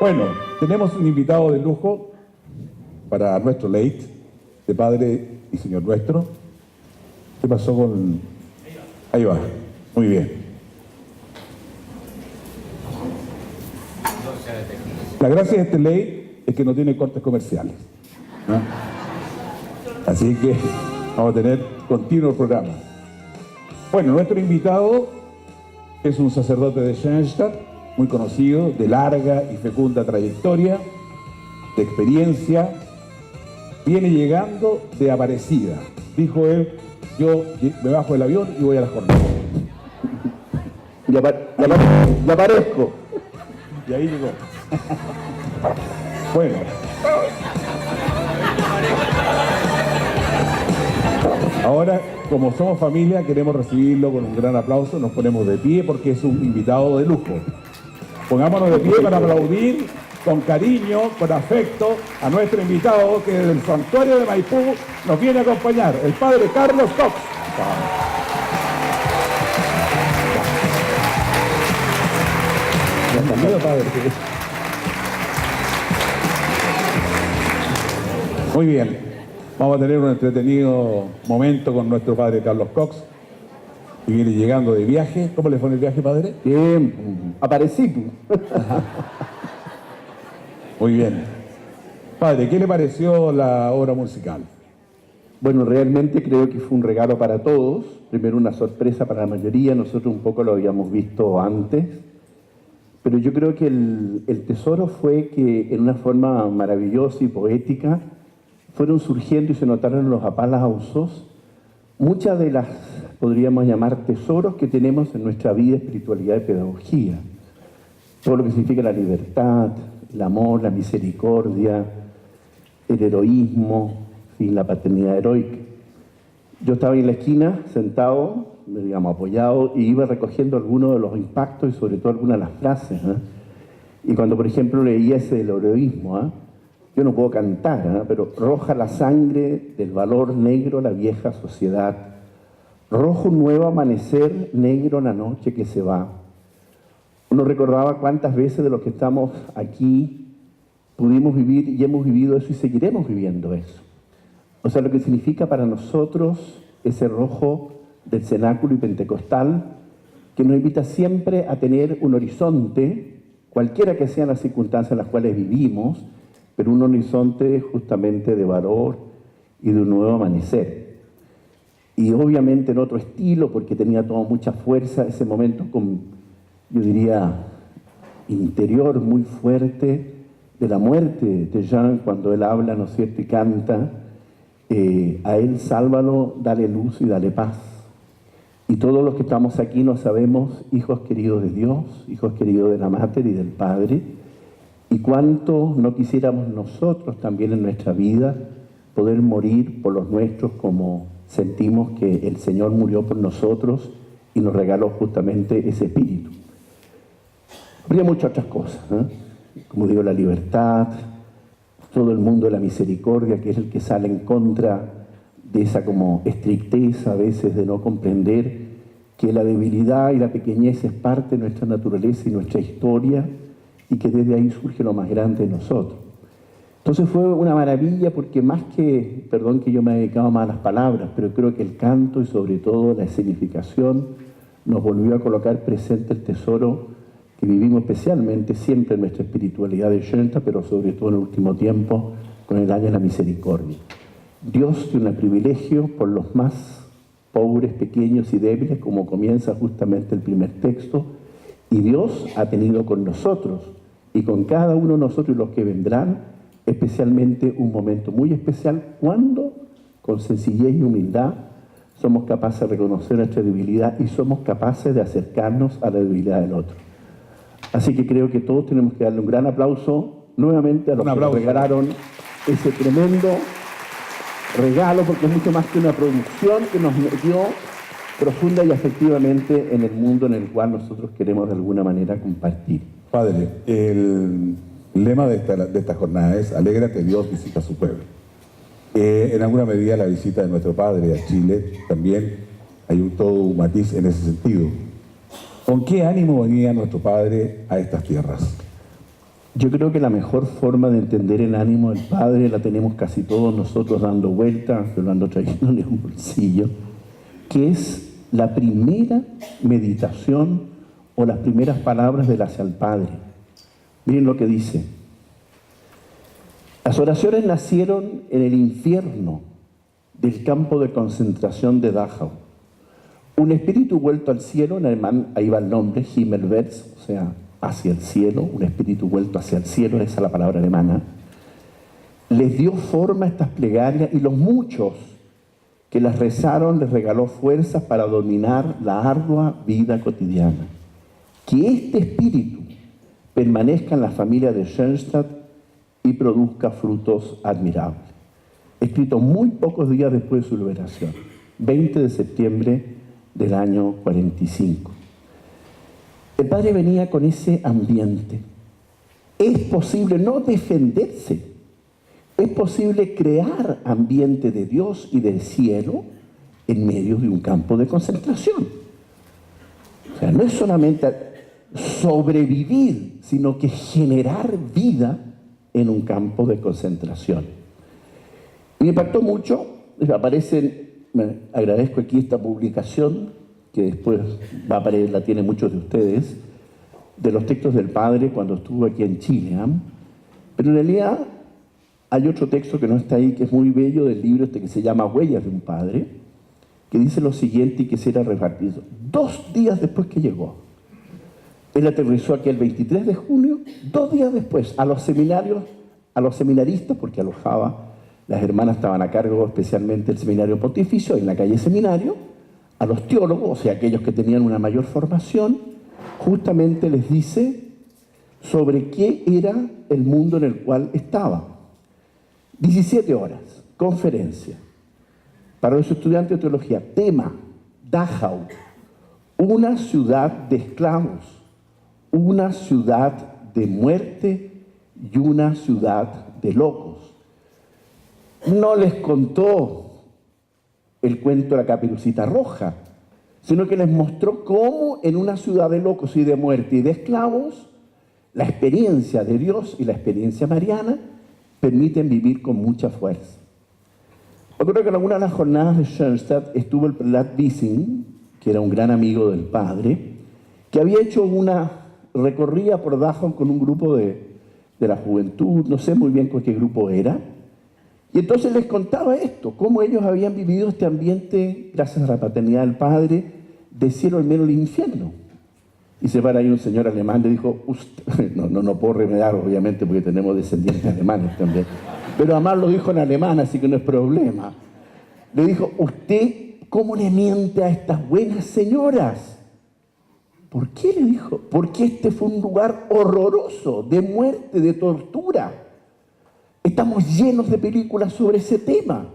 Bueno, tenemos un invitado de lujo para nuestro late, de Padre y Señor nuestro. ¿Qué pasó con...? Ahí va, muy bien. La gracia de este late es que no tiene cortes comerciales, ¿no? Así que vamos a tener continuo el programa. Bueno, nuestro invitado es un sacerdote de Schoenstatt, muy conocido, de larga y fecunda trayectoria, de experiencia. Viene llegando de Aparecida. Dijo él, yo me bajo del avión y voy a la jornada. Ya aparezco. Y ahí llegó. Bueno. Ahora, como somos familia, queremos recibirlo con un gran aplauso. Nos ponemos de pie porque es un invitado de lujo. Pongámonos de pie para aplaudir con cariño, con afecto a nuestro invitado que desde el santuario de Maipú nos viene a acompañar, el padre Carlos Cox. Bienvenido, padre. Muy bien, vamos a tener un entretenido momento con nuestro padre Carlos Cox, que viene llegando de viaje. ¿Cómo le fue en el viaje, padre? Bien, aparecí. Muy bien. Padre, ¿qué le pareció la obra musical? Bueno, realmente creo que fue un regalo para todos. Primero una sorpresa para la mayoría, nosotros un poco lo habíamos visto antes. Pero yo creo que el tesoro fue que en una forma maravillosa y poética fueron surgiendo y se notaron los aplausos muchas de las, podríamos llamar, tesoros que tenemos en nuestra vida, espiritualidad y pedagogía. Todo lo que significa la libertad, el amor, la misericordia, el heroísmo, la paternidad heroica. Yo estaba en la esquina, sentado, digamos, apoyado, y iba recogiendo algunos de los impactos y sobre todo algunas de las frases. Y cuando, por ejemplo, leía ese del heroísmo, yo no puedo cantar, pero roja la sangre del valor negro la vieja sociedad. Rojo un nuevo amanecer, negro la noche que se va. Uno recordaba cuántas veces de los que estamos aquí pudimos vivir y hemos vivido eso y seguiremos viviendo eso. O sea, lo que significa para nosotros ese rojo del cenáculo y pentecostal que nos invita siempre a tener un horizonte, cualquiera que sean las circunstancias en las cuales vivimos, pero un horizonte justamente de valor y de un nuevo amanecer. Y obviamente en otro estilo, porque tenía toda mucha fuerza, ese momento con, yo diría, interior muy fuerte de la muerte de Jean, cuando él habla, ¿no es cierto?, y canta, a él sálvalo, dale luz y dale paz. Y todos los que estamos aquí nos sabemos hijos queridos de Dios, hijos queridos de la Mater y del Padre, y cuánto no quisiéramos nosotros también en nuestra vida poder morir por los nuestros como sentimos que el Señor murió por nosotros y nos regaló justamente ese espíritu. Habría muchas otras cosas, como digo, la libertad, todo el mundo de la misericordia, que es el que sale en contra de esa como estricteza a veces de no comprender que la debilidad y la pequeñez es parte de nuestra naturaleza y nuestra historia y que desde ahí surge lo más grande de nosotros. Entonces fue una maravilla porque más que, perdón que yo me he dedicado más a las palabras, pero creo que el canto y sobre todo la escenificación nos volvió a colocar presente el tesoro que vivimos especialmente siempre en nuestra espiritualidad de Schoenstatt, pero sobre todo en el último tiempo con el año de la misericordia. Dios tiene un privilegio por los más pobres, pequeños y débiles, como comienza justamente el primer texto, y Dios ha tenido con nosotros y con cada uno de nosotros y los que vendrán, especialmente un momento muy especial cuando, con sencillez y humildad, somos capaces de reconocer nuestra debilidad y somos capaces de acercarnos a la debilidad del otro. Así que creo que todos tenemos que darle un gran aplauso nuevamente a los que nos regalaron ese tremendo regalo, porque es mucho más que una producción que nos metió profunda y afectivamente en el mundo en el cual nosotros queremos de alguna manera compartir. Padre, el lema de esta jornada es "Alégrate, Dios visita a su pueblo". En alguna medida la visita de nuestro Padre a Chile también hay todo un matiz en ese sentido. ¿Con qué ánimo venía nuestro Padre a estas tierras? Yo creo que la mejor forma de entender el ánimo del Padre la tenemos casi todos nosotros dando vueltas, yo lo ando trayendo en un bolsillo, que es la primera meditación o las primeras palabras del hacia el Padre. Miren lo que dice. Las oraciones nacieron en el infierno del campo de concentración de Dachau. Un espíritu vuelto al cielo, en alemán ahí va el nombre, Himmelwärts, o sea, hacia el cielo, un espíritu vuelto hacia el cielo, esa es la palabra alemana, les dio forma a estas plegarias y los muchos que las rezaron les regaló fuerzas para dominar la ardua vida cotidiana. Que este espíritu permanezca en la familia de Schoenstatt y produzca frutos admirables. Escrito muy pocos días después de su liberación, 20 de septiembre del año 45. El Padre venía con ese ambiente. Es posible no defenderse, es posible crear ambiente de Dios y del cielo en medio de un campo de concentración. O sea, no es solamente sobrevivir, sino que generar vida en un campo de concentración. Y me impactó mucho, agradezco aquí esta publicación, que después va a aparecer, la tienen muchos de ustedes, de los textos del Padre cuando estuvo aquí en Chile. Pero en realidad hay otro texto que no está ahí, que es muy bello, del libro que se llama Huellas de un Padre, que dice lo siguiente y quisiera repartirlo. 2 días después que llegó, él aterrizó aquí el 23 de junio, 2 días después, a los seminarios, a los seminaristas, porque alojaba, las hermanas estaban a cargo especialmente del seminario pontificio, en la calle Seminario, a los teólogos, o sea, aquellos que tenían una mayor formación, justamente les dice sobre qué era el mundo en el cual estaba. 17 horas, conferencia, para los estudiantes de teología, tema, Dachau, una ciudad de esclavos, una ciudad de muerte y una ciudad de locos. No les contó el cuento de la Caperucita Roja, sino que les mostró cómo en una ciudad de locos y de muerte y de esclavos, la experiencia de Dios y la experiencia mariana permiten vivir con mucha fuerza. Yo creo que en alguna de las jornadas de Schoenstatt estuvo el prelat Wissing, que era un gran amigo del Padre, que había hecho una recorrida por Dachau con un grupo de la juventud, no sé muy bien con qué grupo era, y entonces les contaba esto, cómo ellos habían vivido este ambiente, gracias a la paternidad del Padre, de cielo al menos el infierno. Y se para ahí un señor alemán, le dijo, usted, no puedo remediar, obviamente, porque tenemos descendientes alemanes también, pero además lo dijo en alemán, así que no es problema. Le dijo, ¿usted cómo le miente a estas buenas señoras? ¿Por qué? Le dijo, porque este fue un lugar horroroso, de muerte, de tortura. Estamos llenos de películas sobre ese tema.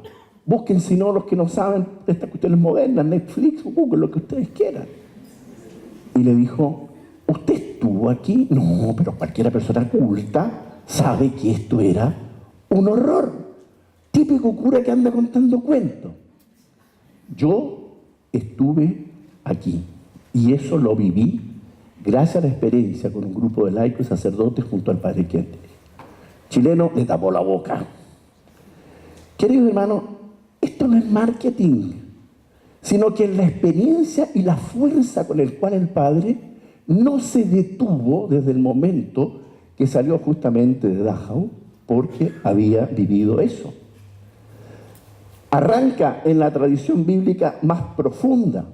Busquen, si no, los que no saben de estas cuestiones modernas, Netflix, Google, lo que ustedes quieran. Y le dijo, ¿usted estuvo aquí? No, pero cualquier persona culta sabe que esto era un horror. Típico cura que anda contando cuentos. Yo estuve aquí y eso lo viví gracias a la experiencia con un grupo de laicos y sacerdotes junto al padre Quente. Chileno le tapó la boca. Queridos hermanos, esto no es marketing, sino que la experiencia y la fuerza con el cual el Padre no se detuvo desde el momento que salió justamente de Dachau, porque había vivido eso. Arranca en la tradición bíblica más profunda,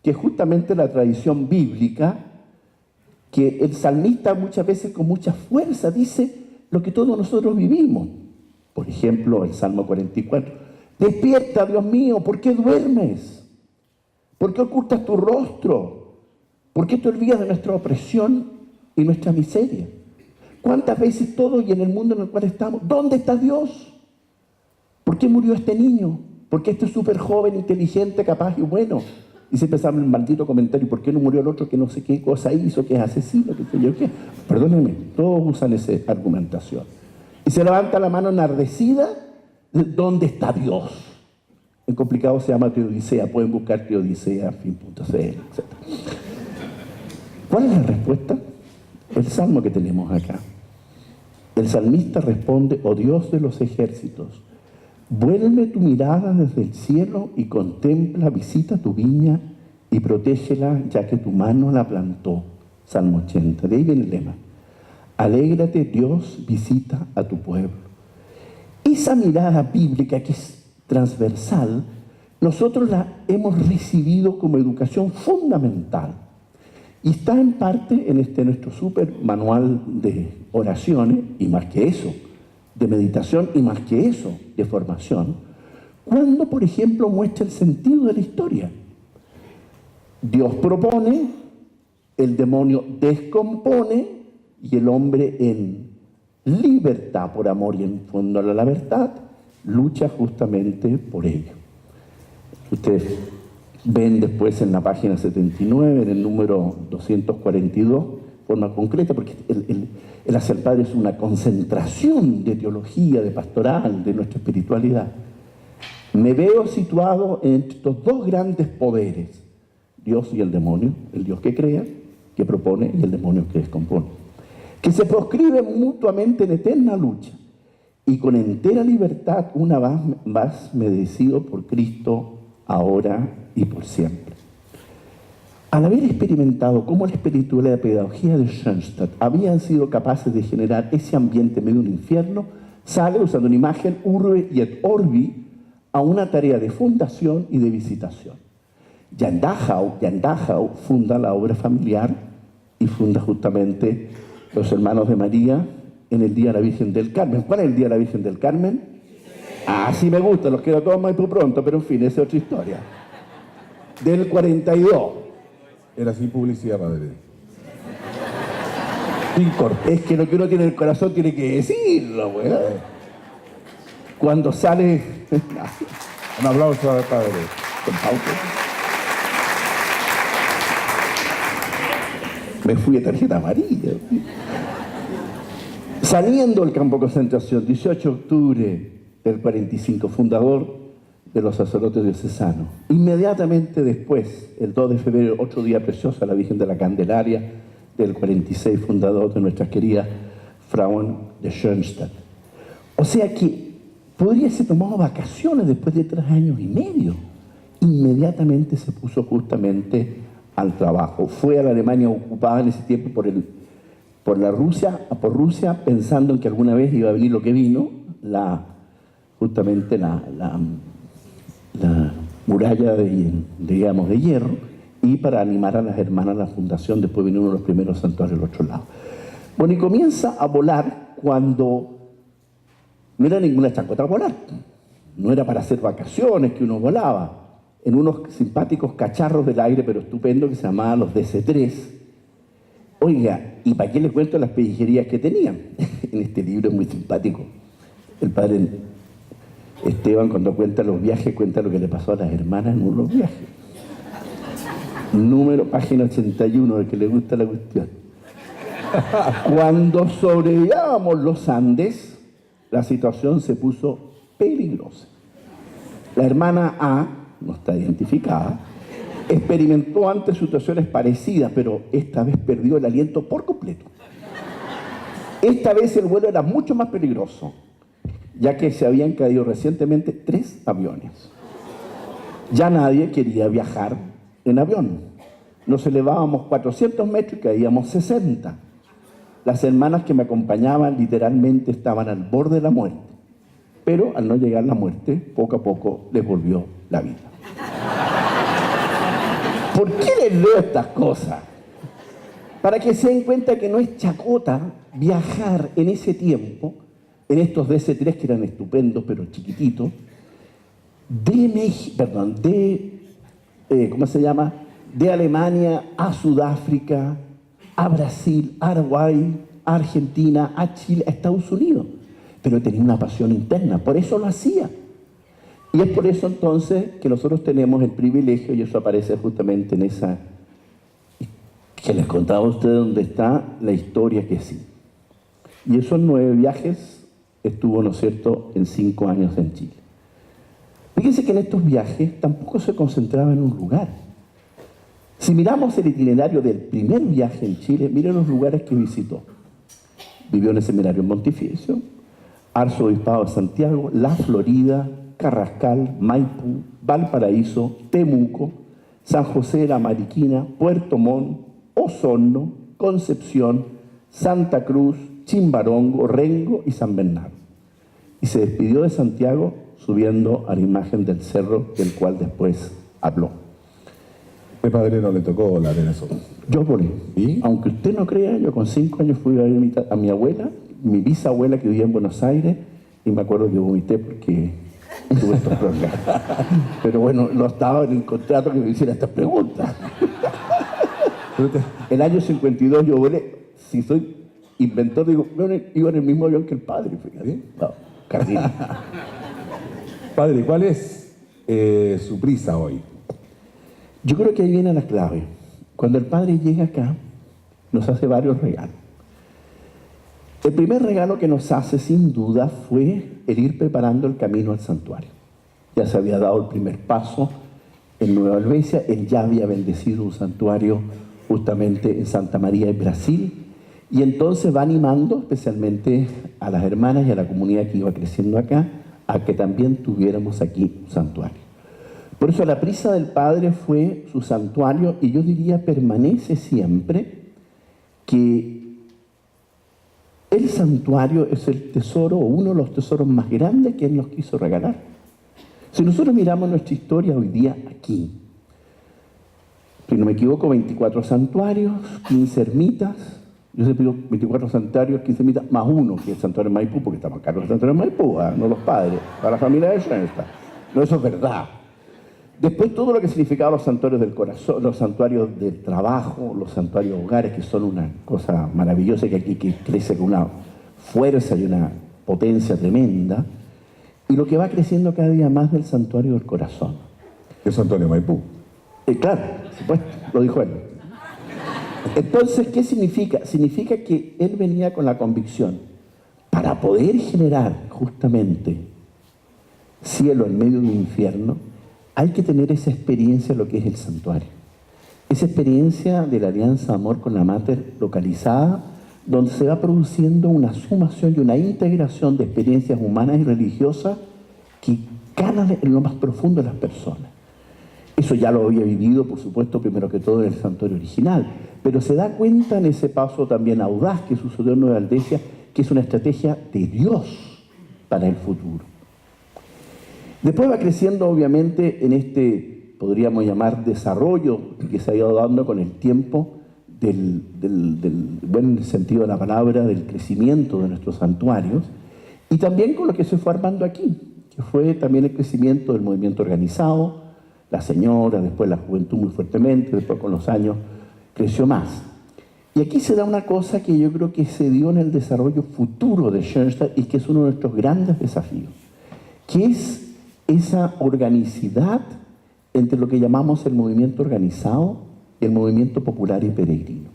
que es justamente la tradición bíblica, que el salmista muchas veces con mucha fuerza dice lo que todos nosotros vivimos. Por ejemplo, el Salmo 44. Despierta, Dios mío, ¿por qué duermes? ¿Por qué ocultas tu rostro? ¿Por qué te olvidas de nuestra opresión y nuestra miseria? ¿Cuántas veces todo y en el mundo en el cual estamos? ¿Dónde está Dios? ¿Por qué murió este niño? ¿Por qué este súper joven, inteligente, capaz y bueno? Y se empezaba el maldito comentario, ¿por qué no murió el otro que no sé qué cosa hizo, que es asesino, que sé yo qué? Perdónenme, todos usan esa argumentación. Y se levanta la mano enardecida, ¿dónde está Dios? En complicado se llama Teodicea, pueden buscar Teodicea, fin.cl, etc. ¿Cuál es la respuesta? El salmo que tenemos acá. El salmista responde: oh Dios de los ejércitos, vuelve tu mirada desde el cielo y contempla, visita tu viña y protégela, ya que tu mano la plantó. Salmo 80. De ahí viene el lema: alégrate, Dios visita a tu pueblo. Esa mirada bíblica que es transversal, nosotros la hemos recibido como educación fundamental. Y está en parte en nuestro súper manual de oraciones, y más que eso, de meditación, y más que eso, de formación, cuando, por ejemplo, muestra el sentido de la historia. Dios propone, el demonio descompone, y el hombre en libertad por amor y en fondo a la verdad, lucha justamente por ello. Ustedes ven después en la página 79, en el número 242, de forma concreta, porque el hacer padre es una concentración de teología, de pastoral, de nuestra espiritualidad. Me veo situado entre estos dos grandes poderes, Dios y el demonio, el Dios que crea, que propone, y el demonio que descompone, que se proscriben mutuamente en eterna lucha y con entera libertad, una vez merecido por Cristo, ahora y por siempre. Al haber experimentado cómo la espiritualidad y la pedagogía de Schoenstatt habían sido capaces de generar ese ambiente en medio de un infierno, sale, usando una imagen, urbe y et orbi, a una tarea de fundación y de visitación. Jan Dachau funda la obra familiar y funda justamente los Hermanos de María en el Día de la Virgen del Carmen. ¿Cuál es el Día de la Virgen del Carmen? Ah, sí me gusta, los quiero todos más pronto, pero en fin, esa es otra historia. Del 42. Era sin publicidad, padre. Sin corte. Es que lo que uno tiene en el corazón tiene que decirlo, weón. Cuando sale... Un aplauso al padre. Con pausa. Me fui de tarjeta amarilla. Saliendo del campo de concentración, 18 de octubre del 45, fundador de los sacerdotes diocesanos. Inmediatamente después, el 2 de febrero, otro día precioso, la Virgen de la Candelaria, del 46, fundador de nuestras queridas Frauen de Schoenstatt. O sea que podría ser tomado vacaciones después de 3 años y medio. Inmediatamente se puso justamente al trabajo. Fue a la Alemania ocupada en ese tiempo por Rusia, pensando en que alguna vez iba a venir lo que vino, justamente la muralla de hierro, y para animar a las hermanas a la fundación. Después vino uno de los primeros santuarios al otro lado. Bueno, y comienza a volar cuando no era ninguna chacota volar. No era para hacer vacaciones que uno volaba. En unos simpáticos cacharros del aire, pero estupendo, que se llamaban los DC-3. Oiga, ¿y para qué les cuento las pellejerías que tenían? En este libro es muy simpático. El padre Esteban, cuando cuenta los viajes, cuenta lo que le pasó a las hermanas en unos viajes. Página 81, al que le gusta la cuestión. Cuando sobrevivábamos los Andes, la situación se puso peligrosa. La hermana A, no está identificada, experimentó antes situaciones parecidas, pero esta vez perdió el aliento por completo. Esta vez el vuelo era mucho más peligroso, ya que se habían caído recientemente 3 aviones. Ya nadie quería viajar en avión. Nos elevábamos 400 metros y caíamos 60. Las hermanas que me acompañaban literalmente estaban al borde de la muerte, pero al no llegar la muerte, poco a poco les volvió la vida. ¿Por qué les leo estas cosas? Para que se den cuenta que no es chacota viajar en ese tiempo, en estos DC-3 que eran estupendos pero chiquititos, de Alemania a Sudáfrica, a Brasil, a Uruguay, a Argentina, a Chile, a Estados Unidos. Pero tenía una pasión interna, por eso lo hacía. Y es por eso entonces que nosotros tenemos el privilegio, y eso aparece justamente en esa que les contaba a ustedes, donde está la historia que sí. Y esos 9 viajes estuvo, ¿no es cierto?, en 5 años en Chile. Fíjense que en estos viajes tampoco se concentraba en un lugar. Si miramos el itinerario del primer viaje en Chile, miren los lugares que visitó. Vivió en el Seminario Pontificio, Arzobispado de Santiago, La Florida, Carrascal, Maipú, Valparaíso, Temuco, San José de la Mariquina, Puerto Montt, Osorno, Concepción, Santa Cruz, Chimbarongo, Rengo y San Bernardo. Y se despidió de Santiago subiendo a la imagen del cerro del cual después habló. ¿Qué padre no le tocó la Venezuela? Yo volé. ¿Y? Aunque usted no crea, yo con 5 años fui a ver a mi abuela, mi bisabuela que vivía en Buenos Aires, y me acuerdo que vomité porque tuve estos problemas. Pero bueno, no estaba en el contrato que me hiciera estas preguntas. El año 52 yo volé. Si soy inventor, digo, iba en el mismo avión que el padre, fíjate. No, Cardini. Padre, ¿cuál es su prisa hoy? Yo creo que ahí viene la clave. Cuando el padre llega acá, nos hace varios regalos. El primer regalo que nos hace, sin duda, fue el ir preparando el camino al santuario. Ya se había dado el primer paso en Nueva Helvecia, él ya había bendecido un santuario justamente en Santa María, en Brasil, y entonces va animando especialmente a las hermanas y a la comunidad que iba creciendo acá, a que también tuviéramos aquí un santuario. Por eso la prisa del Padre fue su santuario, y yo diría permanece siempre que el santuario es el tesoro, o uno de los tesoros más grandes que Él nos quiso regalar. Si nosotros miramos nuestra historia hoy día aquí, si no me equivoco, 24 santuarios, 15 ermitas, yo siempre digo 24 santuarios, 15 ermitas, más uno, que es el santuario de Maipú, porque estamos acá con el santuario de Maipú, no los padres, para la familia de Schoenstatt. No, eso es verdad. Después todo lo que significaba los santuarios del corazón, los santuarios del trabajo, los santuarios hogares, que son una cosa maravillosa que aquí que crece con una fuerza y una potencia tremenda, y lo que va creciendo cada día más del santuario del corazón. ¿Qué es Antonio Maipú? Claro, por supuesto, lo dijo él. Entonces, ¿qué significa? Significa que él venía con la convicción, para poder generar justamente cielo en medio de un infierno, hay que tener esa experiencia de lo que es el santuario. Esa experiencia de la alianza de amor con la Mater localizada, donde se va produciendo una sumación y una integración de experiencias humanas y religiosas que calan en lo más profundo de las personas. Eso ya lo había vivido, por supuesto, primero que todo en el santuario original, pero se da cuenta en ese paso también audaz que sucedió en Nueva Helvecia, que es una estrategia de Dios para el futuro. Después va creciendo, obviamente, en este, podríamos llamar, desarrollo que se ha ido dando con el tiempo del buen sentido de la palabra, del crecimiento de nuestros santuarios, y también con lo que se fue armando aquí, que fue también el crecimiento del movimiento organizado, la señora, después la juventud muy fuertemente, después con los años creció más. Y aquí se da una cosa que yo creo que se dio en el desarrollo futuro de Schoenstatt y que es uno de nuestros grandes desafíos, que es esa organicidad entre lo que llamamos el movimiento organizado y el movimiento popular y peregrino.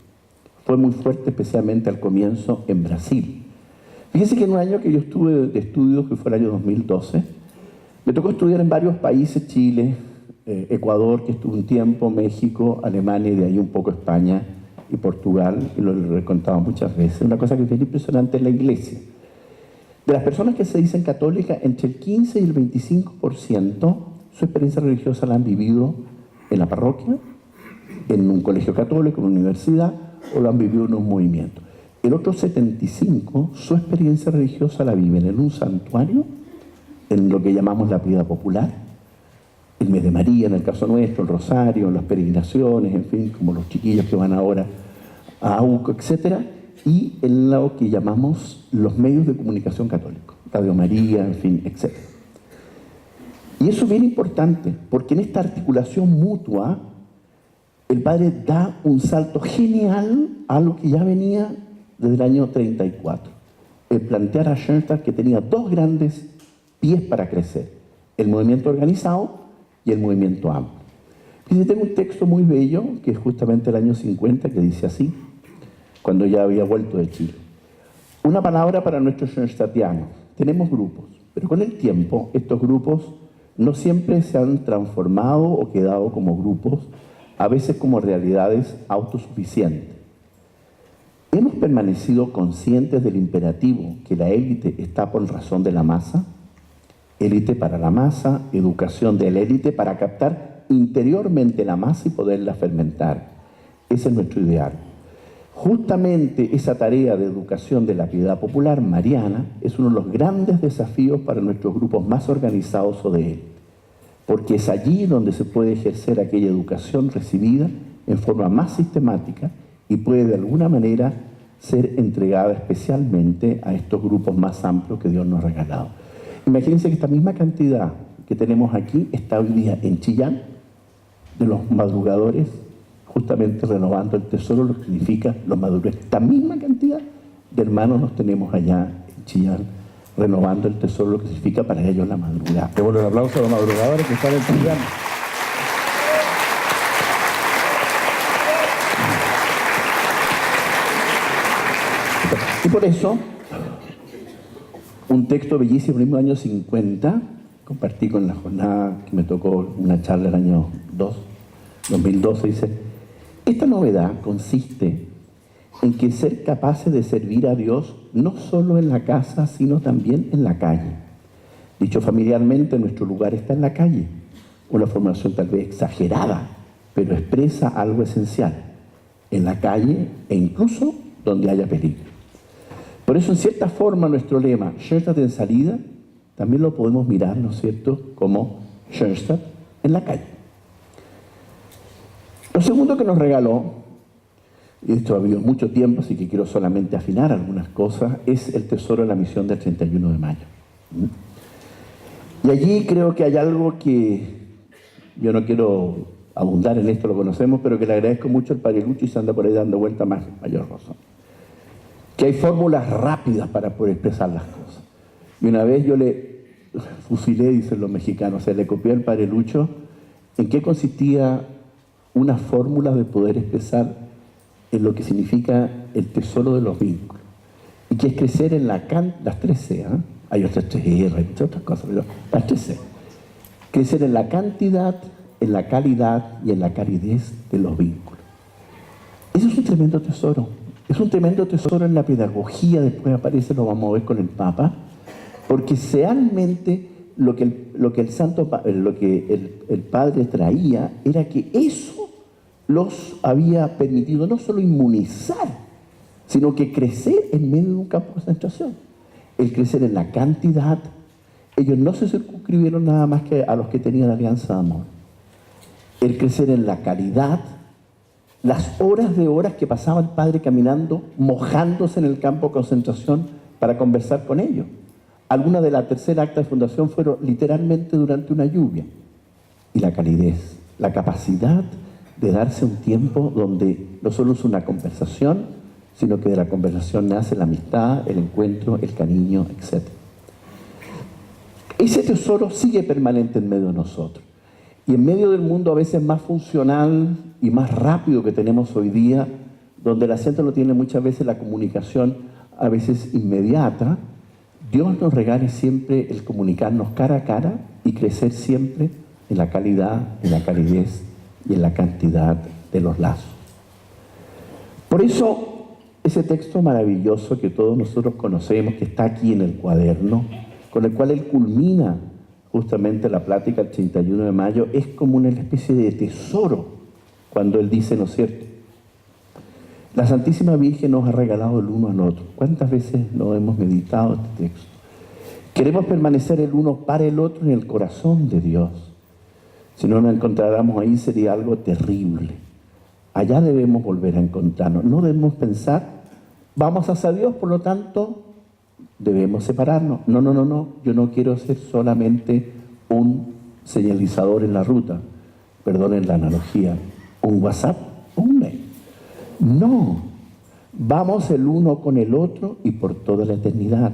Fue muy fuerte, especialmente al comienzo en Brasil. Fíjense que en un año que yo estuve de estudios, que fue el año 2012, me tocó estudiar en varios países, Chile, Ecuador, que estuve un tiempo, México, Alemania y de ahí un poco España y Portugal, y lo he contado muchas veces. Una cosa que es bien impresionante en la iglesia. De las personas que se dicen católicas, entre el 15 y el 25% su experiencia religiosa la han vivido en la parroquia, en un colegio católico, en una universidad, o lo han vivido en un movimiento. El otro 75% su experiencia religiosa la viven en un santuario, en lo que llamamos la piedad popular, el mes de María, en el caso nuestro, el rosario, las peregrinaciones, en fin, como los chiquillos que van ahora a AUCO, etc., y en lo que llamamos los medios de comunicación católicos, Radio María, en fin, etc. Y eso es bien importante, porque en esta articulación mutua, el Padre da un salto genial a lo que ya venía desde el año 34. El plantear a Schoenstatt que tenía dos grandes pies para crecer, el movimiento organizado y el movimiento amplio. Y tengo un texto muy bello, que es justamente el año 50, que dice así, cuando ya había vuelto de Chile. Una palabra para nuestros schoenstattianos. Tenemos grupos, pero con el tiempo estos grupos no siempre se han transformado o quedado como grupos, a veces como realidades autosuficientes. ¿Hemos permanecido conscientes del imperativo que la élite está por razón de la masa? Élite para la masa, educación de la élite para captar interiormente la masa y poderla fermentar. Ese es nuestro ideal. Justamente esa tarea de educación de la piedad popular mariana es uno de los grandes desafíos para nuestros grupos más organizados o de élite, porque es allí donde se puede ejercer aquella educación recibida en forma más sistemática y puede de alguna manera ser entregada especialmente a estos grupos más amplios que Dios nos ha regalado. Imagínense que esta misma cantidad que tenemos aquí está hoy día en Chillán, de los madrugadores, justamente renovando el tesoro, lo que significa los madrugadores. Esta misma cantidad de hermanos nos tenemos allá en Chillán, renovando el tesoro, lo que significa para ellos la madrugada. Devuelvo el aplauso a los madrugadores que están en Chillán. Y por eso, un texto bellísimo del mismo año 50, compartí con la jornada que me tocó una charla el año 2012, dice: esta novedad consiste en que ser capaces de servir a Dios no solo en la casa, sino también en la calle. Dicho familiarmente, nuestro lugar está en la calle, una formulación tal vez exagerada, pero expresa algo esencial, en la calle e incluso donde haya peligro. Por eso, en cierta forma, nuestro lema, Schoenstatt en salida, también lo podemos mirar, ¿no es cierto?, como Schoenstatt en la calle. Lo segundo que nos regaló, y esto ha habido mucho tiempo, así que quiero solamente afinar algunas cosas, es el tesoro de la misión del 31 de mayo. Y allí creo que hay algo que yo no quiero abundar en esto, lo conocemos, pero que le agradezco mucho al padre Lucho y se anda por ahí dando vuelta más mayor razón. Que hay fórmulas rápidas para poder expresar las cosas. Y una vez yo le fusilé, dicen los mexicanos, o sea, le copié al padre Lucho en qué consistía una fórmula de poder expresar en lo que significa el tesoro de los vínculos. Y que es crecer en las 3C, ¿eh? Hay otras 3R, hay muchas otras cosas, pero las 3C. Crecer en la cantidad, en la calidad y en la calidez de los vínculos. Eso es un tremendo tesoro. Es un tremendo tesoro en la pedagogía, después aparece, lo vamos a ver con el Papa, porque realmente lo que el Padre traía era que eso los había permitido no solo inmunizar, sino que crecer en medio de un campo de concentración. El crecer en la cantidad, ellos no se circunscribieron nada más que a los que tenían alianza de amor. El crecer en la calidad, las horas de horas que pasaba el padre caminando, mojándose en el campo de concentración para conversar con ellos. Algunas de la tercera acta de fundación fueron literalmente durante una lluvia. Y la calidez, la capacidad de darse un tiempo donde no solo es una conversación, sino que de la conversación nace la amistad, el encuentro, el cariño, etc. Ese tesoro sigue permanente en medio de nosotros. Y en medio del mundo a veces más funcional y más rápido que tenemos hoy día, donde el acento lo tiene muchas veces la comunicación a veces inmediata, Dios nos regala siempre el comunicarnos cara a cara y crecer siempre en la calidad, en la calidez y en la cantidad de los lazos. Por eso, ese texto maravilloso que todos nosotros conocemos, que está aquí en el cuaderno, con el cual él culmina justamente la plática del 31 de mayo, es como una especie de tesoro cuando él dice, ¿no es cierto? La Santísima Virgen nos ha regalado el uno al otro. ¿Cuántas veces no hemos meditado este texto? Queremos permanecer el uno para el otro en el corazón de Dios. Si no nos encontráramos ahí sería algo terrible. Allá debemos volver a encontrarnos. No debemos pensar, vamos hacia Dios, por lo tanto, debemos separarnos. No. Yo no quiero ser solamente un señalizador en la ruta. Perdonen la analogía. Un WhatsApp, un mail. No. Vamos el uno con el otro y por toda la eternidad.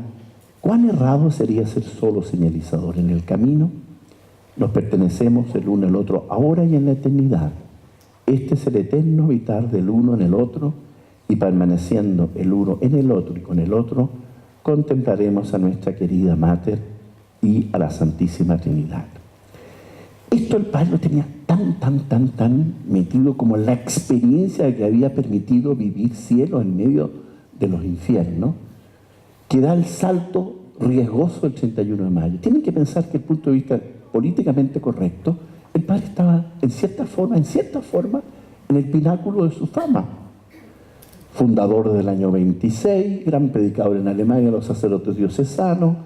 ¿Cuán errado sería ser solo señalizador en el camino? Nos pertenecemos el uno al otro ahora y en la eternidad. Este es el eterno habitar del uno en el otro y permaneciendo el uno en el otro y con el otro, contemplaremos a nuestra querida Mater y a la Santísima Trinidad. Esto el padre lo tenía tan metido como la experiencia que había permitido vivir cielo en medio de los infiernos, que da el salto riesgoso del 31 de mayo. Tienen que pensar que, desde el punto de vista políticamente correcto, el padre estaba en cierta forma, en el pináculo de su fama. Fundador del año 26, gran predicador en Alemania, los sacerdotes diocesanos,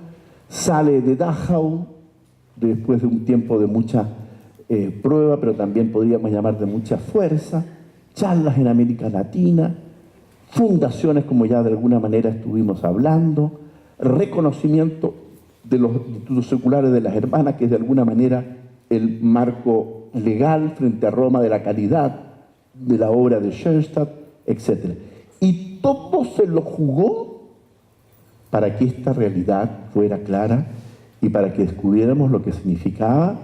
sale de Dachau después de un tiempo de mucha prueba, pero también podríamos llamar de mucha fuerza, charlas en América Latina, fundaciones como ya de alguna manera estuvimos hablando, reconocimiento de los institutos seculares de las hermanas, que es de alguna manera el marco legal frente a Roma de la calidad de la obra de Schoenstatt, etc. Y todo se lo jugó para que esta realidad fuera clara y para que descubriéramos lo que significaba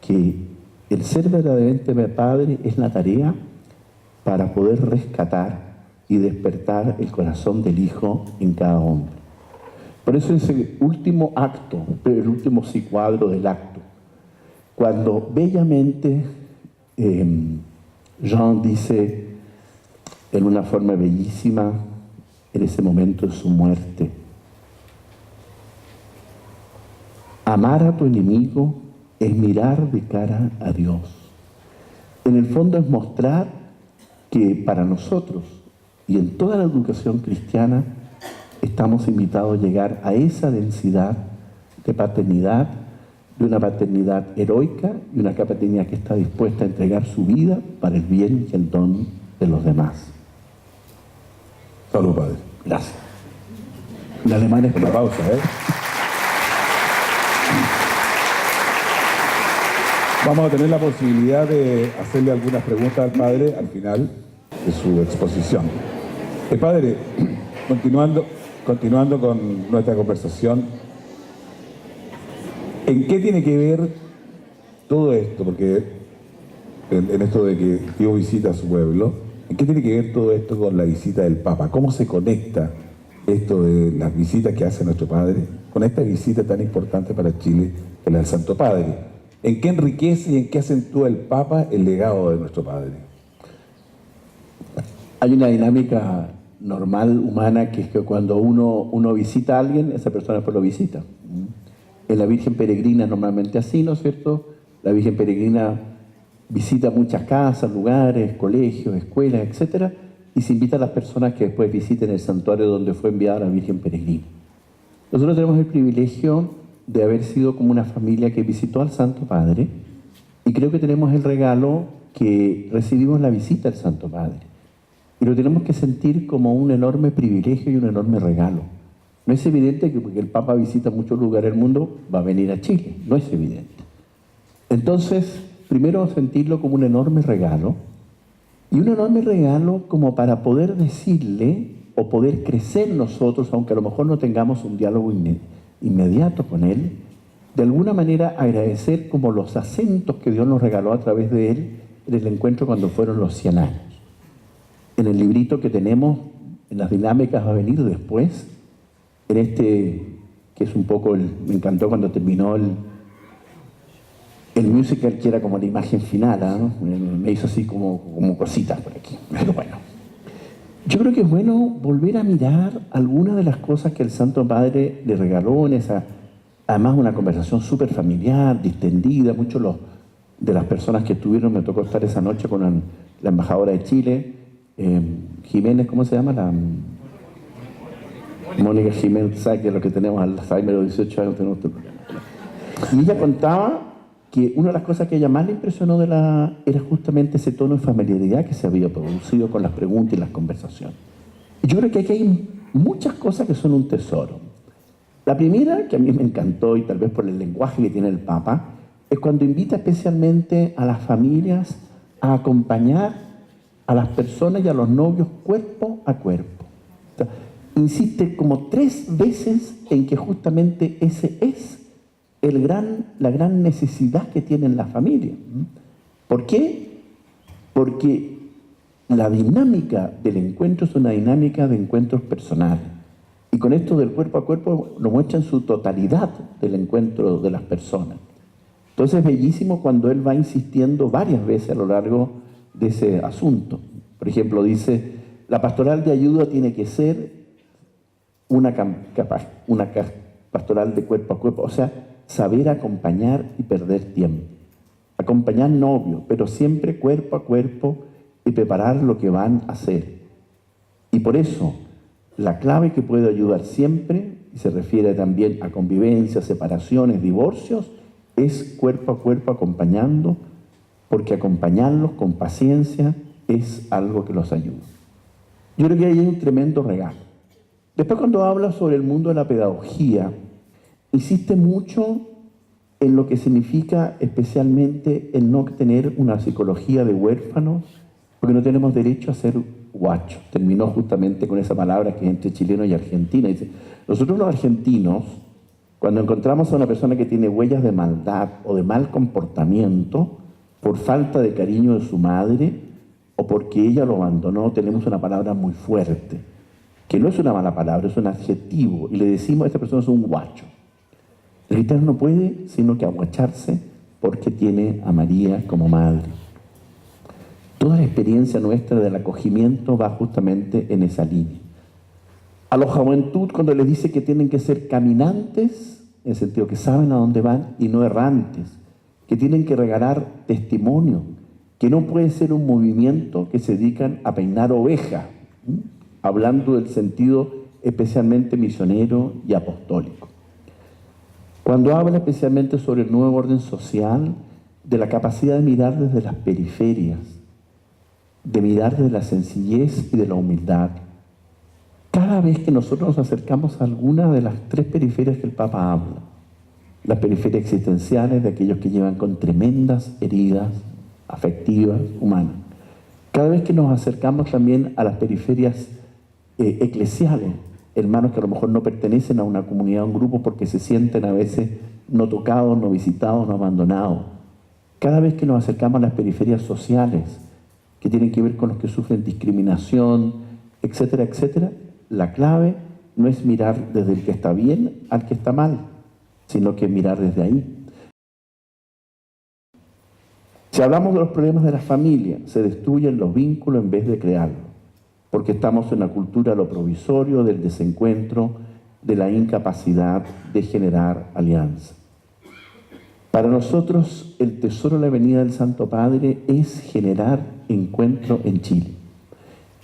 que el ser verdaderamente padre es la tarea para poder rescatar y despertar el corazón del Hijo en cada hombre. Por eso ese último acto, el último cuadro del acto, cuando bellamente Jean dice en una forma bellísima, en ese momento de su muerte, amar a tu enemigo es mirar de cara a Dios. En el fondo es mostrar que para nosotros y en toda la educación cristiana estamos invitados a llegar a esa densidad de paternidad, de una paternidad heroica y una paternidad que está dispuesta a entregar su vida para el bien y el don de los demás. Salud, padre. Gracias. En alemán es una pausa, Vamos a tener la posibilidad de hacerle algunas preguntas al padre al final de su exposición. Padre, continuando con nuestra conversación, ¿en qué tiene que ver todo esto? Porque en esto de que Dios visita a su pueblo, ¿en qué tiene que ver todo esto con la visita del Papa? ¿Cómo se conecta esto de las visitas que hace nuestro Padre con esta visita tan importante para Chile, que es la del Santo Padre? ¿En qué enriquece y en qué acentúa el Papa el legado de nuestro Padre? Hay una dinámica normal, humana, que es que cuando uno visita a alguien, esa persona después lo visita. En la Virgen Peregrina es normalmente así, ¿no es cierto? La Virgen Peregrina visita muchas casas, lugares, colegios, escuelas, etc. Y se invita a las personas que después visiten el santuario donde fue enviada la Virgen Peregrina. Nosotros tenemos el privilegio de haber sido como una familia que visitó al Santo Padre, y creo que tenemos el regalo que recibimos la visita del Santo Padre. Y lo tenemos que sentir como un enorme privilegio y un enorme regalo. No es evidente que porque el Papa visita muchos lugares del mundo va a venir a Chile, no es evidente. Entonces, primero sentirlo como un enorme regalo, y un enorme regalo como para poder decirle o poder crecer nosotros, aunque a lo mejor no tengamos un diálogo inmediato con él, de alguna manera agradecer como los acentos que Dios nos regaló a través de él en el encuentro cuando fueron los 100 años. En el librito que tenemos, en las dinámicas va a venir después, en este, que es un poco, me encantó cuando terminó el musical, que era como la imagen final, ¿no? Me hizo así como cositas por aquí, pero bueno. Yo creo que es bueno volver a mirar algunas de las cosas que el Santo Padre le regaló en esa, además una conversación súper familiar, distendida. Muchos de las personas que estuvieron, me tocó estar esa noche con la embajadora de Chile, Jiménez, ¿cómo se llama? Mónica Jiménez, ¿sabe que lo que tenemos Alzheimer a los 18 años tenemos este problema? Y ella contaba que una de las cosas que ella más le impresionó era justamente ese tono de familiaridad que se había producido con las preguntas y las conversaciones. Y yo creo que aquí hay muchas cosas que son un tesoro. La primera, que a mí me encantó, y tal vez por el lenguaje que tiene el Papa, es cuando invita especialmente a las familias a acompañar a las personas y a los novios cuerpo a cuerpo. O sea, insiste como 3 veces en que justamente ese es la gran necesidad que tienen las familias. ¿Por qué? Porque la dinámica del encuentro es una dinámica de encuentros personales. Y con esto del cuerpo a cuerpo lo muestra en su totalidad del encuentro de las personas. Entonces es bellísimo cuando él va insistiendo varias veces a lo largo de ese asunto. Por ejemplo, dice, la pastoral de ayuda tiene que ser una pastoral de cuerpo a cuerpo, o sea, saber acompañar y perder tiempo. Acompañar no obvio, pero siempre cuerpo a cuerpo y preparar lo que van a hacer. Y por eso, la clave que puede ayudar siempre, y se refiere también a convivencias, separaciones, divorcios, es cuerpo a cuerpo acompañando, porque acompañarlos con paciencia es algo que los ayuda. Yo creo que ahí hay un tremendo regalo. Después, cuando habla sobre el mundo de la pedagogía, insiste mucho en lo que significa especialmente el no tener una psicología de huérfanos, porque no tenemos derecho a ser guachos. Terminó justamente con esa palabra que es entre chileno y argentino. Dice, nosotros los argentinos, cuando encontramos a una persona que tiene huellas de maldad o de mal comportamiento, por falta de cariño de su madre o porque ella lo abandonó, tenemos una palabra muy fuerte, que no es una mala palabra, es un adjetivo, y le decimos a esta persona es un guacho. El cristiano no puede sino que aguacharse porque tiene a María como madre. Toda la experiencia nuestra del acogimiento va justamente en esa línea. A la juventud, cuando les dice que tienen que ser caminantes, en el sentido que saben a dónde van, y no errantes, que tienen que regalar testimonio, que no puede ser un movimiento que se dedican a peinar ovejas, hablando del sentido especialmente misionero y apostólico. Cuando habla especialmente sobre el nuevo orden social, de la capacidad de mirar desde las periferias, de mirar desde la sencillez y de la humildad. Cada vez que nosotros nos acercamos a alguna de las tres periferias que el Papa habla, las periferias existenciales de aquellos que llevan con tremendas heridas afectivas, humanas. Cada vez que nos acercamos también a las periferias eclesiales, hermanos que a lo mejor no pertenecen a una comunidad, a un grupo, porque se sienten a veces no tocados, no visitados, no abandonados. Cada vez que nos acercamos a las periferias sociales, que tienen que ver con los que sufren discriminación, etcétera, etcétera, la clave no es mirar desde el que está bien al que está mal, sino que mirar desde ahí. Si hablamos de los problemas de la familia, se destruyen los vínculos en vez de crearlos, porque estamos en la cultura de lo provisorio, del desencuentro, de la incapacidad de generar alianza. Para nosotros, el tesoro de la venida del Santo Padre es generar encuentro en Chile.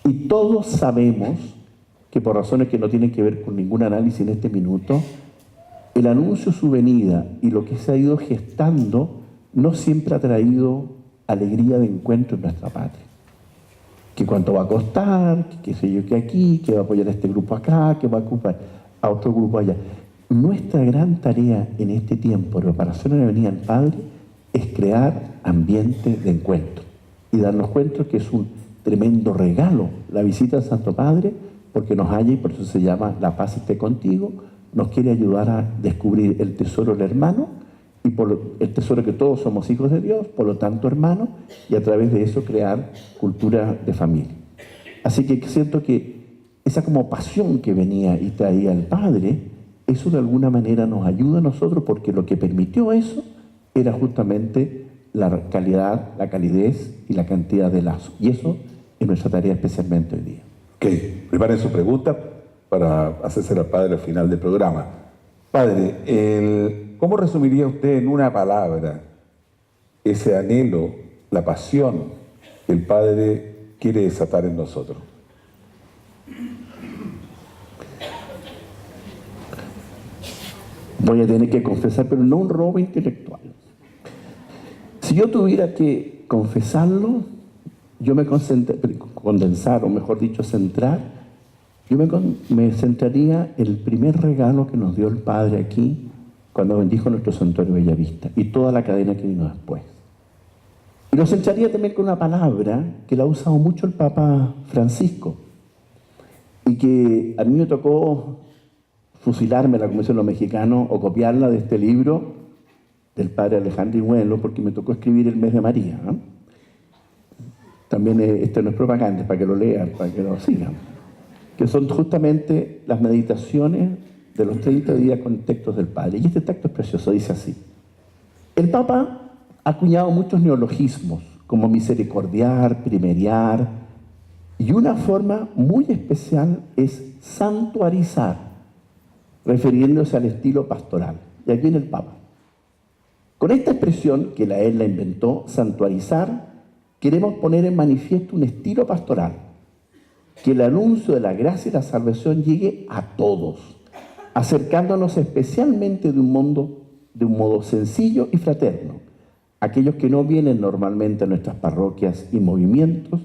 Y todos sabemos que por razones que no tienen que ver con ningún análisis en este minuto, el anuncio de su venida y lo que se ha ido gestando no siempre ha traído alegría de encuentro en nuestra patria. Que cuánto va a costar, que qué sé yo, que aquí, que va a apoyar a este grupo acá, que va a ocupar a otro grupo allá. Nuestra gran tarea en este tiempo de preparación a la venida del Padre es crear ambiente de encuentro y darnos cuenta que es un tremendo regalo la visita al Santo Padre, porque nos halla y por eso se llama La paz esté contigo, nos quiere ayudar a descubrir el tesoro del hermano y por el tesoro que todos somos hijos de Dios, por lo tanto hermanos, y a través de eso crear cultura de familia. Así que siento que esa como pasión que venía y traía el Padre, eso de alguna manera nos ayuda a nosotros, porque lo que permitió eso era justamente la calidad, la calidez y la cantidad de lazos. Y eso es nuestra tarea especialmente hoy día. Ok, preparen su pregunta para hacerse al Padre al final del programa. Padre, ¿cómo resumiría usted en una palabra ese anhelo, la pasión que el Padre quiere desatar en nosotros? Voy a tener que confesar, pero no un robo intelectual. Si yo tuviera que confesarlo, yo me condensar, o mejor dicho, centrar, yo me centraría en el primer regalo que nos dio el Padre aquí, cuando bendijo nuestro santuario Bellavista, y toda la cadena que vino después. Y lo centraría también con una palabra que la ha usado mucho el Papa Francisco, y que a mí me tocó fusilármela, como dicen los mexicanos, o copiarla de este libro del padre Alejandro Iguelo, porque me tocó escribir el mes de María, ¿no? También esto no es propaganda, para que lo lean, para que lo sigan, que son justamente las meditaciones de los 30 días con textos del Padre. Y este texto es precioso, dice así: El Papa ha acuñado muchos neologismos, como misericordiar, primeriar, y una forma muy especial es santuarizar, refiriéndose al estilo pastoral. Y aquí viene el Papa. Con esta expresión, que él la inventó, santuarizar, queremos poner en manifiesto un estilo pastoral, que el anuncio de la gracia y la salvación llegue a todos, acercándonos especialmente de un modo sencillo y fraterno, aquellos que no vienen normalmente a nuestras parroquias y movimientos,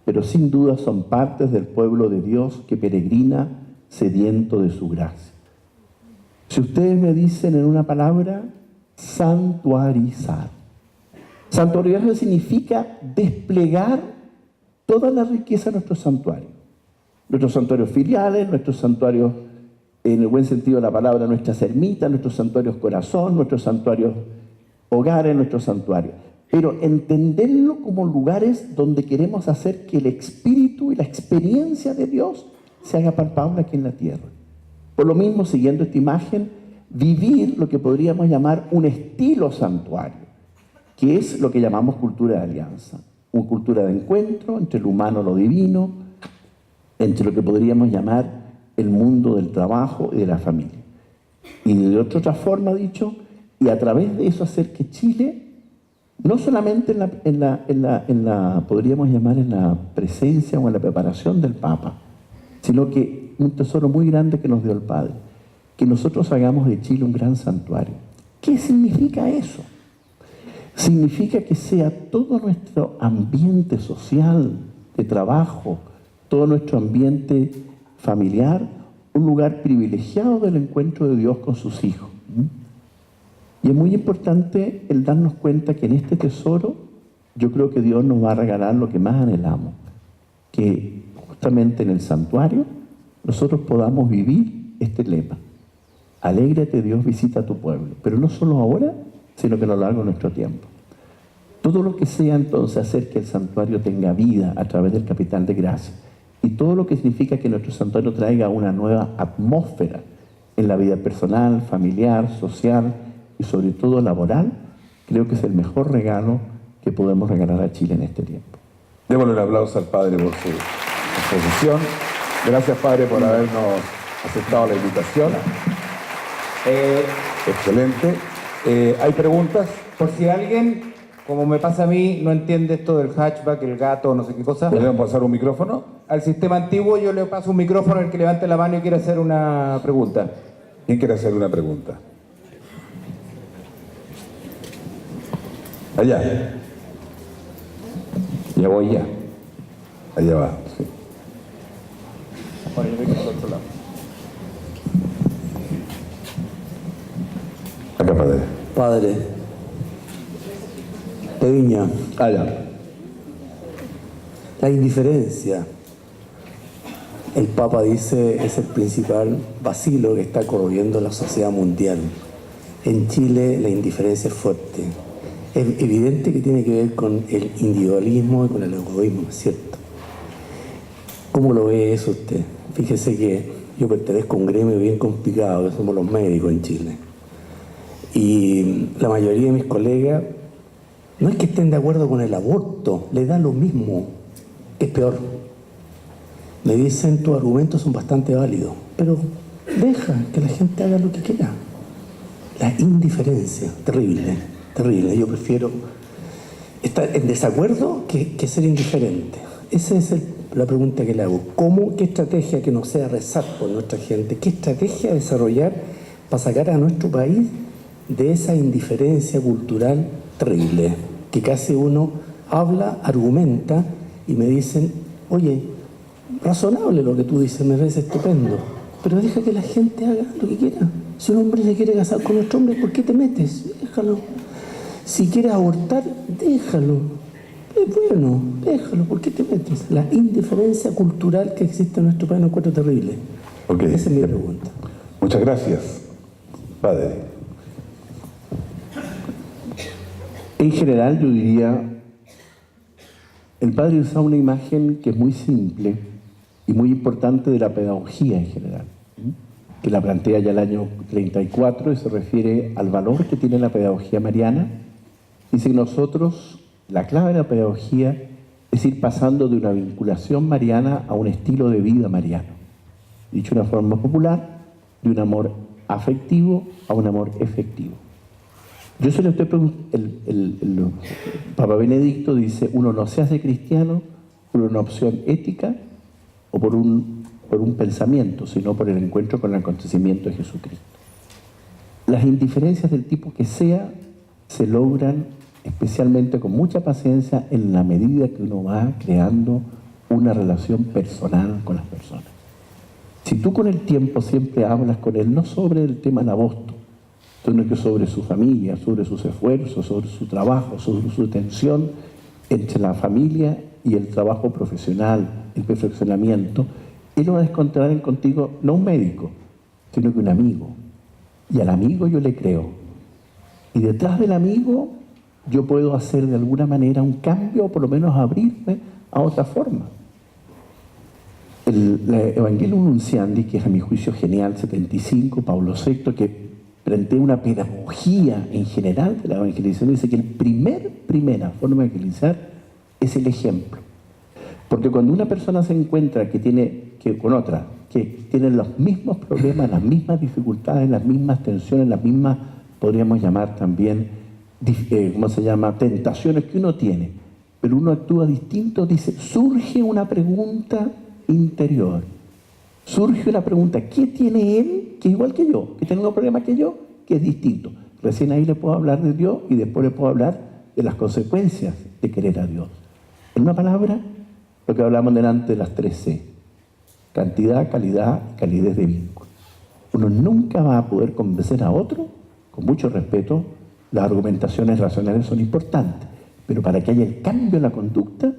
pero sin duda son partes del pueblo de Dios que peregrina sediento de su gracia. Si ustedes me dicen en una palabra, santuarizar. Santuarizar significa desplegar toda la riqueza de nuestros santuarios. Nuestros santuarios filiales, nuestros santuarios, en el buen sentido de la palabra, nuestras ermitas, nuestros santuarios corazón, nuestros santuarios hogares, nuestros santuarios. Pero entenderlo como lugares donde queremos hacer que el espíritu y la experiencia de Dios se haga palpable aquí en la tierra. Por lo mismo, siguiendo esta imagen, vivir lo que podríamos llamar un estilo santuario, que es lo que llamamos cultura de alianza. Una cultura de encuentro entre lo humano y lo divino, entre lo que podríamos llamar el mundo del trabajo y de la familia. Y de otra forma dicho, y a través de eso hacer que Chile, no solamente podríamos llamar en la presencia o en la preparación del Papa, sino que un tesoro muy grande que nos dio el Padre, que nosotros hagamos de Chile un gran santuario. ¿Qué significa eso? Significa que sea todo nuestro ambiente social, de trabajo, todo nuestro ambiente familiar, un lugar privilegiado del encuentro de Dios con sus hijos. Y es muy importante el darnos cuenta que en este tesoro, yo creo que Dios nos va a regalar lo que más anhelamos, que justamente en el santuario nosotros podamos vivir este lema. Alégrate, Dios visita a tu pueblo, pero no solo ahora, sino que a lo largo de nuestro tiempo. Todo lo que sea entonces hacer que el santuario tenga vida a través del capital de gracia, y todo lo que significa que nuestro santuario traiga una nueva atmósfera en la vida personal, familiar, social y sobre todo laboral, creo que es el mejor regalo que podemos regalar a Chile en este tiempo. Démosle un aplauso al Padre por su exposición. Gracias, Padre, por habernos aceptado la invitación. Excelente. ¿Hay preguntas? Por si alguien, como me pasa a mí, no entiende esto del hatchback, el gato, no sé qué cosa. ¿Podemos pasar un micrófono? Al sistema antiguo yo le paso un micrófono al que levante la mano y quiera hacer una pregunta. ¿Quién quiere hacer una pregunta? Allá. Ya voy ya. Allá va, sí. Acá, Padre. Padre, de Viña, Allá. la indiferencia, el Papa dice, es el principal vacilo que está corroyendo la sociedad mundial. En Chile la indiferencia es fuerte. Es evidente que tiene que ver con el individualismo y con el egoísmo, ¿cierto? ¿Cómo lo ve eso usted? Fíjese que yo pertenezco a un gremio bien complicado, que somos los médicos en Chile. Y la mayoría de mis colegas no es que estén de acuerdo con el aborto, les da lo mismo, es peor. Me dicen, tus argumentos son bastante válidos, pero deja que la gente haga lo que quiera. La indiferencia, terrible, terrible. Yo prefiero estar en desacuerdo que ser indiferente. Esa es la pregunta que le hago. ¿Qué estrategia que no sea rezar por nuestra gente? ¿Qué estrategia desarrollar para sacar a nuestro país de esa indiferencia cultural terrible? Que casi uno habla, argumenta y me dicen, oye, razonable lo que tú dices, me parece estupendo, pero deja que la gente haga lo que quiera. Si un hombre se quiere casar con otro hombre, ¿por qué te metes? Déjalo. Si quieres abortar, déjalo. Es bueno, déjalo, ¿por qué te metes? La indiferencia cultural que existe en nuestro país no encuentro terrible. Okay. Esa es mi pregunta. Muchas gracias, Padre. En general, yo diría, el Padre usa una imagen que es muy simple y muy importante de la pedagogía en general. que la plantea ya el año 34 y se refiere al valor que tiene la pedagogía mariana. Dice que nosotros, la clave de la pedagogía es ir pasando de una vinculación mariana a un estilo de vida mariano. Dicho de una forma popular, de un amor afectivo a un amor efectivo. Yo se lo estoy preguntando, el Papa Benedicto dice, uno no se hace cristiano por una opción ética o por un pensamiento, sino por el encuentro con el acontecimiento de Jesucristo. Las indiferencias del tipo que sea se logran especialmente con mucha paciencia en la medida que uno va creando una relación personal con las personas. Si tú con el tiempo siempre hablas con él, no sobre el tema del aborto, sino que sobre su familia, sobre sus esfuerzos, sobre su trabajo, sobre su tensión entre la familia y el trabajo profesional, el perfeccionamiento, él va a encontrar en contigo no un médico, sino que un amigo. Y al amigo yo le creo. Y detrás del amigo yo puedo hacer de alguna manera un cambio o por lo menos abrirme a otra forma. El Evangelium Nunciandi, que es a mi juicio genial, 75, Pablo VI, que plantea una pedagogía en general de la evangelización, dice que primera forma de evangelizar es el ejemplo. Porque cuando una persona se encuentra con otra, que tienen los mismos problemas, las mismas dificultades, las mismas tensiones, las mismas, podríamos llamar también, tentaciones que uno tiene, pero uno actúa distinto, dice, surge una pregunta interior. Surge una pregunta, ¿qué tiene él que es igual que yo? ¿Que tiene un problema que yo? Que es distinto. Recién ahí le puedo hablar de Dios y después le puedo hablar de las consecuencias de querer a Dios. En una palabra, lo que hablamos delante de las 3C. Cantidad, calidad y calidez de vínculo. Uno nunca va a poder convencer a otro, con mucho respeto, las argumentaciones racionales son importantes, pero para que haya el cambio en la conducta,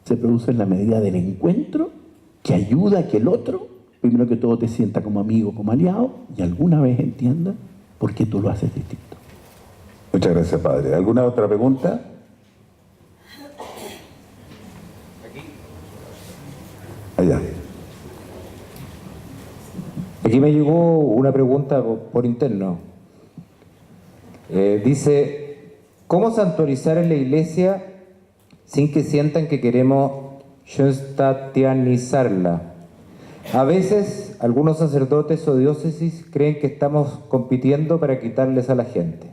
se produce en la medida del encuentro que ayuda a que el otro, primero que todo, te sienta como amigo, como aliado, y alguna vez entienda por qué tú lo haces distinto. Muchas gracias, padre. ¿Alguna otra pregunta? Allá. Aquí me llegó una pregunta por interno. Dice, ¿cómo santuarizar en la iglesia sin que sientan que queremos schoenstattianizarla? A veces algunos sacerdotes o diócesis creen que estamos compitiendo para quitarles a la gente.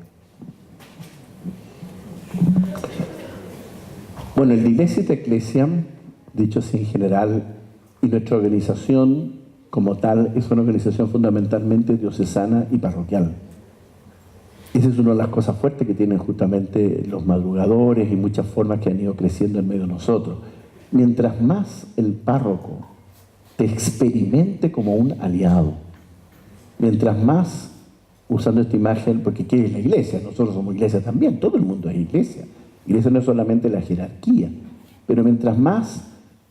Bueno, el Dilecit Ecclesiam, dicho así en general, y nuestra organización como tal es una organización fundamentalmente diocesana y parroquial. Esa es una de las cosas fuertes que tienen justamente los madrugadores y muchas formas que han ido creciendo en medio de nosotros. Mientras más el párroco te experimente como un aliado, mientras más, usando esta imagen, porque ¿qué es la iglesia? Nosotros somos iglesia también, todo el mundo es iglesia. Iglesia no es solamente la jerarquía, pero mientras más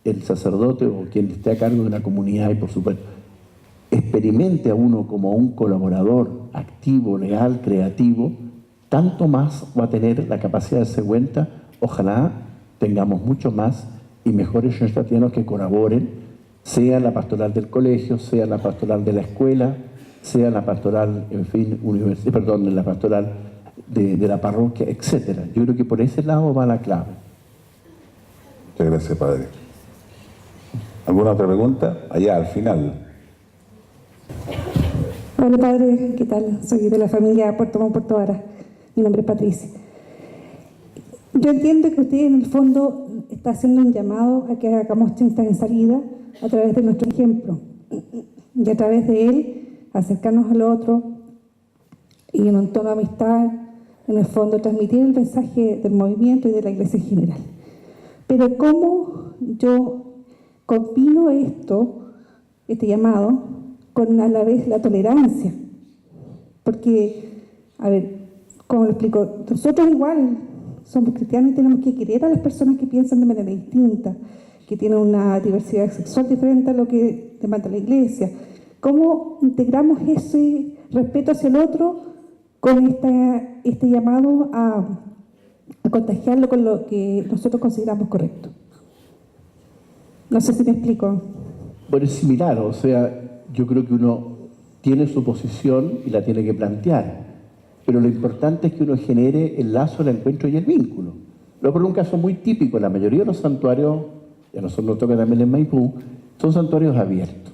el sacerdote o quien esté a cargo de una comunidad y por supuesto experimente a uno como un colaborador activo, leal, creativo, tanto más va a tener la capacidad de darse cuenta. Ojalá tengamos mucho más y mejores schoenstattianos que colaboren, sea la pastoral del colegio, sea la pastoral de la escuela, sea la pastoral, en fin, la pastoral de la parroquia, etc. Yo creo que por ese lado va la clave. Muchas gracias, padre. ¿Alguna otra pregunta? Allá, al final. Hola padre, ¿qué tal? Soy de la familia Puerto Montt, Puerto Vara. Mi nombre es Patricia. Yo entiendo que usted en el fondo está haciendo un llamado a que hagamos chistes en salida a través de nuestro ejemplo y a través de él acercarnos al otro y en un tono de amistad, en el fondo transmitir el mensaje del movimiento y de la iglesia en general. Pero ¿cómo yo combino este llamado, con a la vez la tolerancia? Porque, a ver, ¿cómo lo explico? Nosotros igual somos cristianos y tenemos que querer a las personas que piensan de manera distinta, que tienen una diversidad sexual diferente a lo que demanda la iglesia. ¿Cómo integramos ese respeto hacia el otro con este llamado a contagiarlo con lo que nosotros consideramos correcto? No sé si me explico. Bueno, es similar, o sea, yo creo que uno tiene su posición y la tiene que plantear. Pero lo importante es que uno genere el lazo, el encuentro y el vínculo. Luego, por un caso muy típico, la mayoría de los santuarios, y a nosotros nos toca también en Maipú, son santuarios abiertos.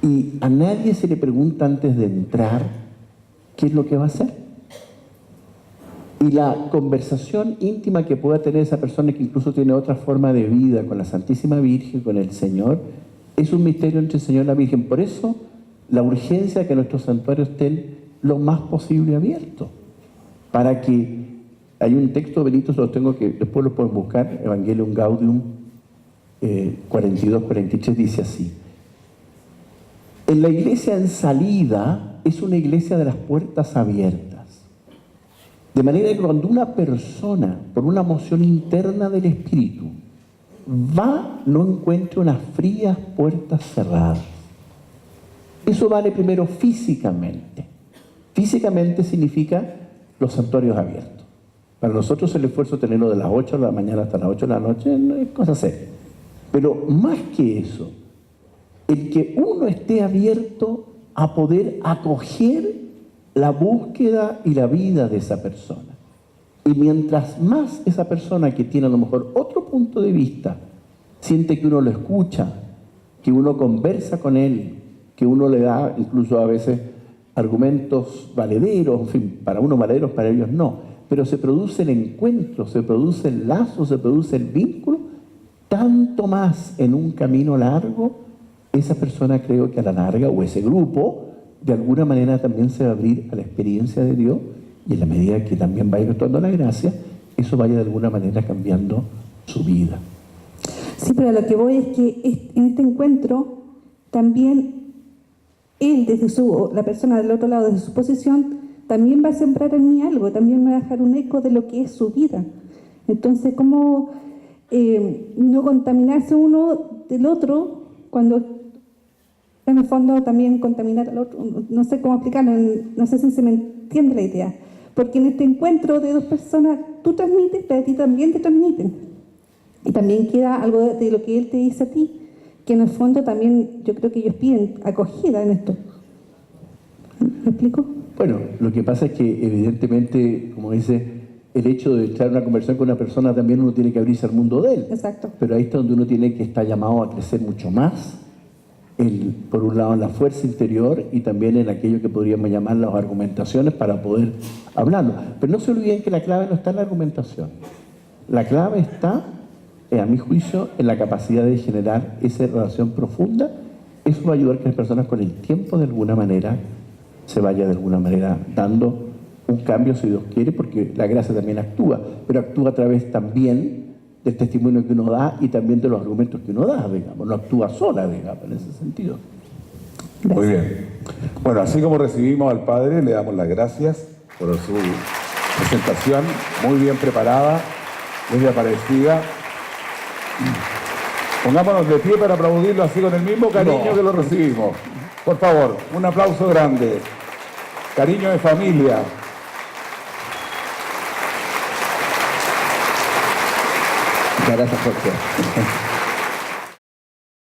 Y a nadie se le pregunta antes de entrar qué es lo que va a hacer. Y la conversación íntima que pueda tener esa persona, que incluso tiene otra forma de vida con la Santísima Virgen, con el Señor, es un misterio entre el Señor y la Virgen. Por eso, la urgencia de que nuestros santuarios estén lo más posible abiertos. Para que, hay un texto, Benito, se los tengo que, después lo pueden buscar, Evangelium Gaudium 42-43, dice así: en la iglesia en salida es una iglesia de las puertas abiertas. De manera que cuando una persona, por una moción interna del espíritu, va, no encuentra unas frías puertas cerradas. Eso vale primero físicamente. Físicamente significa los santuarios abiertos. Para nosotros el esfuerzo de tenerlo de las 8 de la mañana hasta las 8 de la noche no es cosa seria. Pero más que eso, el que uno esté abierto a poder acoger la búsqueda y la vida de esa persona. Y mientras más esa persona que tiene a lo mejor otro punto de vista, siente que uno lo escucha, que uno conversa con él, que uno le da incluso a veces argumentos valederos, en fin, para unos valederos, para ellos no, pero se produce el encuentro, se produce el lazo, se produce el vínculo, tanto más en un camino largo, esa persona creo que a la larga, o ese grupo, de alguna manera también se va a abrir a la experiencia de Dios, y en la medida que también vaya actuando la gracia, eso vaya de alguna manera cambiando su vida. Sí, pero a lo que voy es que en este encuentro también él, la persona del otro lado, desde su posición, también va a sembrar en mí algo, también me va a dejar un eco de lo que es su vida. Entonces, ¿cómo no contaminarse uno del otro cuando en el fondo también contaminar al otro? No sé cómo explicarlo, no sé si se me entiende la idea. Porque en este encuentro de dos personas, tú transmites, pero a ti también te transmiten. Y también queda algo de lo que él te dice a ti, que en el fondo también yo creo que ellos piden acogida en esto. ¿Me explico? Bueno, lo que pasa es que evidentemente, como dice, el hecho de entrar en una conversación con una persona también uno tiene que abrirse al mundo de él. Exacto. Pero ahí está donde uno tiene que estar llamado a crecer mucho más, por un lado en la fuerza interior y también en aquello que podríamos llamar las argumentaciones para poder hablarlo. Pero no se olviden que la clave no está en la argumentación. La clave está, a mi juicio, en la capacidad de generar esa relación profunda. Eso va a ayudar a que las personas con el tiempo de alguna manera se vaya de alguna manera dando un cambio, si Dios quiere, porque la gracia también actúa, pero actúa a través también del testimonio que uno da y también de los argumentos que uno da, digamos, no actúa sola, digamos, en ese sentido. Muy bien. Bueno, así como recibimos al Padre, le damos las gracias por su presentación, muy bien preparada, muy aparecida. Pongámonos de pie para aplaudirlo así con el mismo cariño que lo recibimos. Por favor, un aplauso grande. Cariño de familia. Muchas gracias, Jorge.